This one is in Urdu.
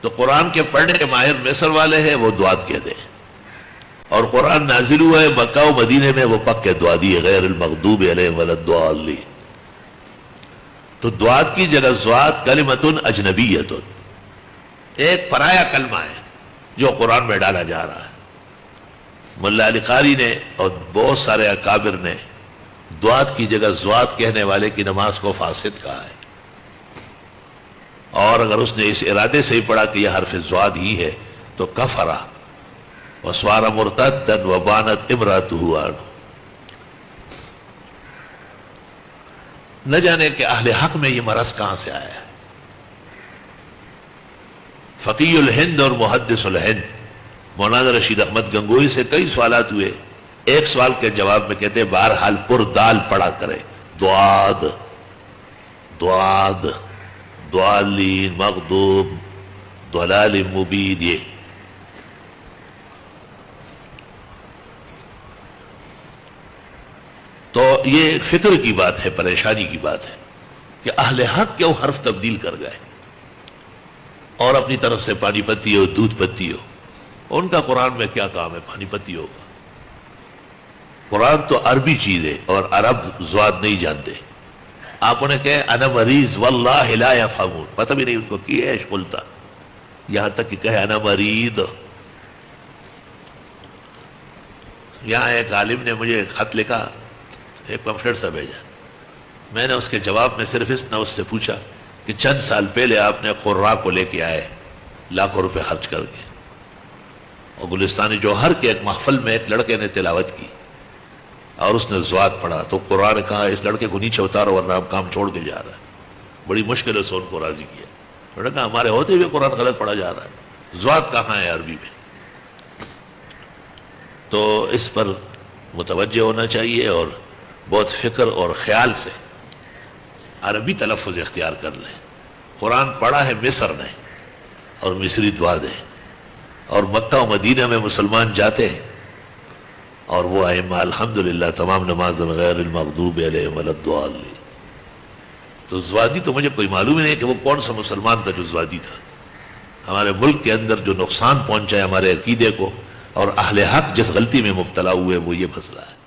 تو قرآن کے پڑھنے کے ماہر مصر والے ہیں، وہ دعات کہتے ہیں، اور قرآن نازل ہوا ہے مکہ و مدینے میں، وہ پکے دعادی ہے، غیر المغضوب علیہم ولا الضالین۔ تو دعات کی جگہ زوات کلمۃ اجنبیۃ، ایک پرایا کلمہ ہے جو قرآن میں ڈالا جا رہا ہے۔ ملا علی قاری نے اور بہت سارے اکابر نے دعات کی جگہ زوات کہنے والے کی نماز کو فاسد کہا ہے، اور اگر اس نے اس ارادے سے ہی پڑھا کہ یہ حرف زواد ہی ہے تو کفرہ وصار مرتدا وبانت امرأتہ عنہ۔ نہ جانے کہ اہل حق میں یہ مرض کہاں سے آیا ہے۔ فقیہ الہند اور محدث الہند مولانا رشید احمد گنگوئی سے کئی سوالات ہوئے، ایک سوال کے جواب میں کہتے ہیں بہرحال پردال پڑھا کرے، دعاد دعاد ضالین مغضوب ضلال مبین۔ یہ تو یہ ایک فکر کی بات ہے، پریشانی کی بات ہے کہ اہل حق کیوں حرف تبدیل کر گئے، اور اپنی طرف سے پانی پتی ہو دودھ پتی ہو، ان کا قرآن میں کیا کام ہے پانی پتی ہوگا؟ قرآن تو عربی چیز ہے اور عرب زواد نہیں جانتے۔ آپ انہیں کہے انا مریض واللہ لا یفہمون، پتہ بھی نہیں ان کو کی ہے قلتا، یہاں تک کہ کہے انا مریض۔ یہاں ایک عالم نے مجھے ایک خط لکھا، ایک پمفلیٹ سا بھیجا، میں نے اس کے جواب میں صرف اس سے پوچھا کہ چند سال پہلے آپ نے قراء کو لے کے آئے لاکھوں روپے خرچ کر کے، اور گلستان جوہر کے ایک محفل میں ایک لڑکے نے تلاوت کی اور اس نے زواد پڑھا، تو قرآن نے کہا اس لڑکے کو نیچے اتارو ورنہ آپ کام چھوڑ کے جا رہا ہے۔ بڑی مشکل سے ان کو راضی کیا، انہوں نے کہا ہمارے ہوتے ہوئے قرآن غلط پڑھا جا رہا ہے، زواد کہاں ہے عربی میں؟ تو اس پر متوجہ ہونا چاہیے اور بہت فکر اور خیال سے عربی تلفظ اختیار کر لیں۔ قرآن پڑھا ہے مصر نے اور مصری دعا دیں، اور مکہ و مدینہ میں مسلمان جاتے ہیں اور وہ ائمہ الحمدللہ تمام نماز میں غیر المغضوب علیہم ولا الضالین۔ تو زوادی تو مجھے کوئی معلوم ہی نہیں کہ وہ کون سا مسلمان تھا جو زوادی تھا۔ ہمارے ملک کے اندر جو نقصان پہنچا ہے ہمارے عقیدے کو، اور اہل حق جس غلطی میں مبتلا ہوئے وہ یہ مسئلہ ہے۔